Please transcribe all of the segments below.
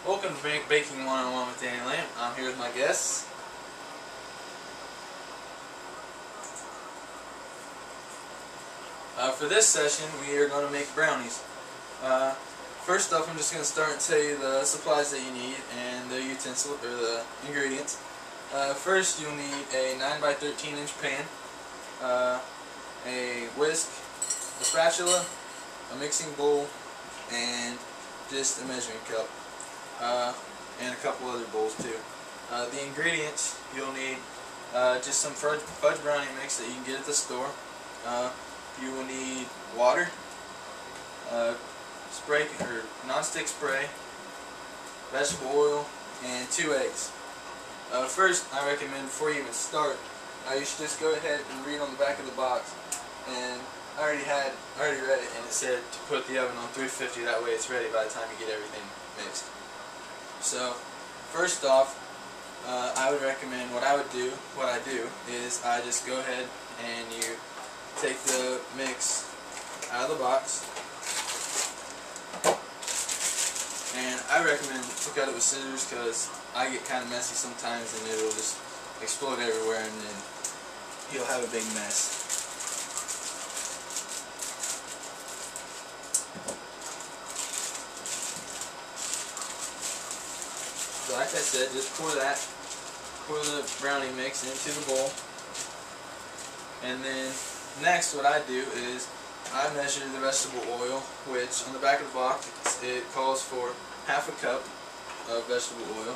Welcome to Baking 101 with Danny Lamb. I'm here with my guests. For this session, we are going to make brownies. First off, I'm just going to start and tell you the supplies that you need and the utensil or the ingredients. First, you'll need a 9 by 13 inch pan, a whisk, a spatula, a mixing bowl, and just a measuring cup. And a couple other bowls too. The ingredients, you'll need just some fudge brownie mix that you can get at the store. You will need water, spray or non-stick spray, vegetable oil, and 2 eggs. First, I recommend before you even start, you should just go ahead and read on the back of the box. And I already read it, and it said to put the oven on 350. That way, it's ready by the time you get everything mixed. So, first off, I would recommend what I do is I just go ahead and you take the mix out of the box, and I recommend to cut it with scissors because I get kind of messy sometimes and it'll just explode everywhere and then you'll have a big mess. So like I said, just pour the brownie mix into the bowl. And then next what I do is I measure the vegetable oil, which on the back of the box it calls for half a cup of vegetable oil.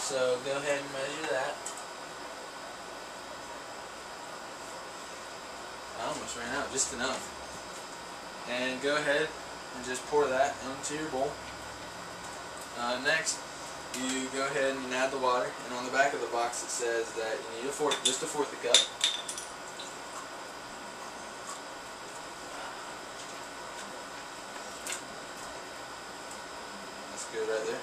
So go ahead and measure that. I almost ran out, just enough. And go ahead and just pour that into your bowl. Next, you go ahead and add the water, and on the back of the box it says that you need just a fourth a cup. That's good right there.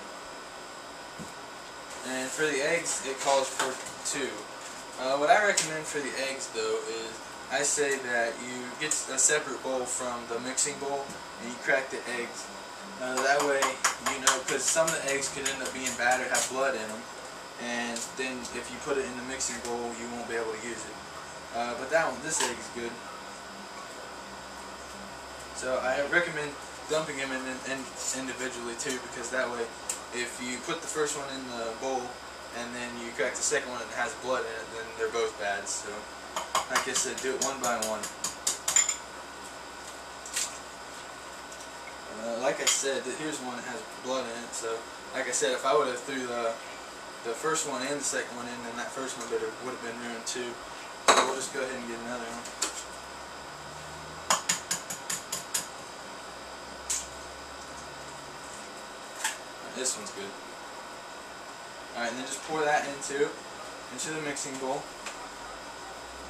And for the eggs, it calls for 2. What I recommend for the eggs, though, is I say that you get a separate bowl from the mixing bowl, and you crack the eggs. That way, you know, because some of the eggs could end up being bad or have blood in them, and then if you put it in the mixing bowl, you won't be able to use it. But this egg is good. So I recommend dumping them in individually too, because that way, if you put the first one in the bowl and then you crack the second one and it has blood in it, then they're both bad. So, like I said, do it one by one. Like I said, here's one that has blood in it, so like I said, if I would have threw the first one and the second one in, then that first one would have been ruined too. So we'll just go ahead and get another one. This one's good. Alright, and then just pour that into the mixing bowl.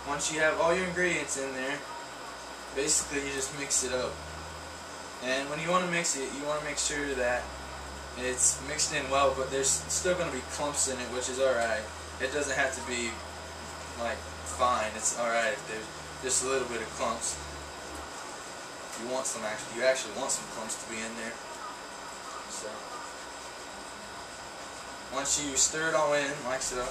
Once you have all your ingredients in there, basically you just mix it up. And when you want to mix it, you want to make sure that it's mixed in well, but there's still going to be clumps in it, which is alright. It doesn't have to be like fine, it's alright if there's just a little bit of clumps. You actually want some clumps to be in there. So once you stir it all in like so,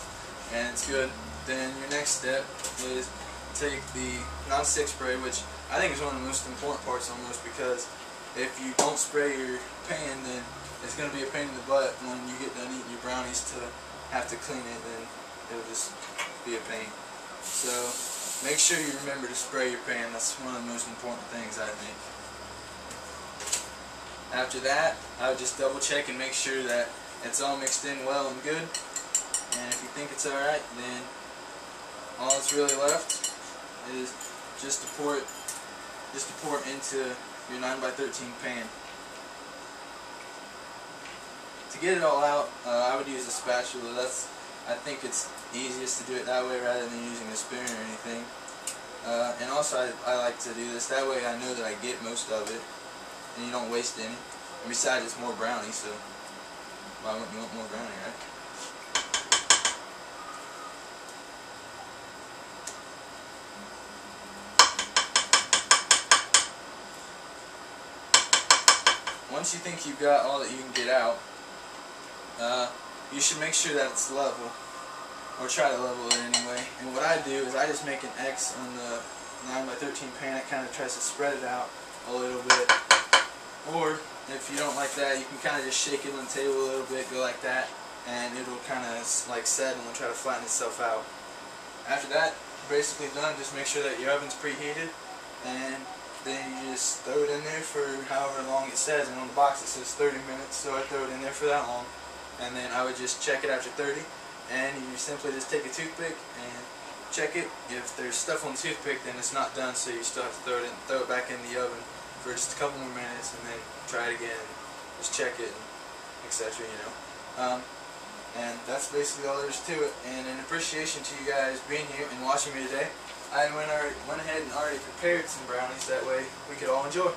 and it's good, then your next step is take the non-stick spray, which I think is one of the most important parts almost, because if you don't spray your pan, then it's going to be a pain in the butt when you get done eating your brownies to have to clean it, then it'll just be a pain. So make sure you remember to spray your pan. That's one of the most important things, I think. After that, I would just double check and make sure that it's all mixed in well and good. And if you think it's alright, then all that's really left is just to pour it into your 9 by 13 pan. To get it all out, I would use a spatula. I think it's easiest to do it that way rather than using a spoon or anything. And also I like to do this, that way I know that I get most of it and you don't waste any. And besides, it's more brownie, so why wouldn't you want more brownie, right? Once you think you've got all that you can get out, you should make sure that it's level, or try to level it anyway. And what I do is I just make an X on the 9x13 pan. It kind of tries to spread it out a little bit. Or if you don't like that, you can kind of just shake it on the table a little bit, go like that, and it'll kind of like settle and try to flatten itself out. After that, basically done. Just make sure that your oven's preheated, and then you just throw it in there for however long it says. And on the box it says 30 minutes, so I throw it in there for that long. And then I would just check it after 30, and you simply just take a toothpick and check it. If there's stuff on the toothpick, then it's not done, so you still have to throw it back in the oven for just a couple more minutes, and then try it again. Just check it, etc. You know. And that's basically all there is to it. And in appreciation to you guys being here and watching me today, I went ahead and already prepared some brownies, that way we could all enjoy.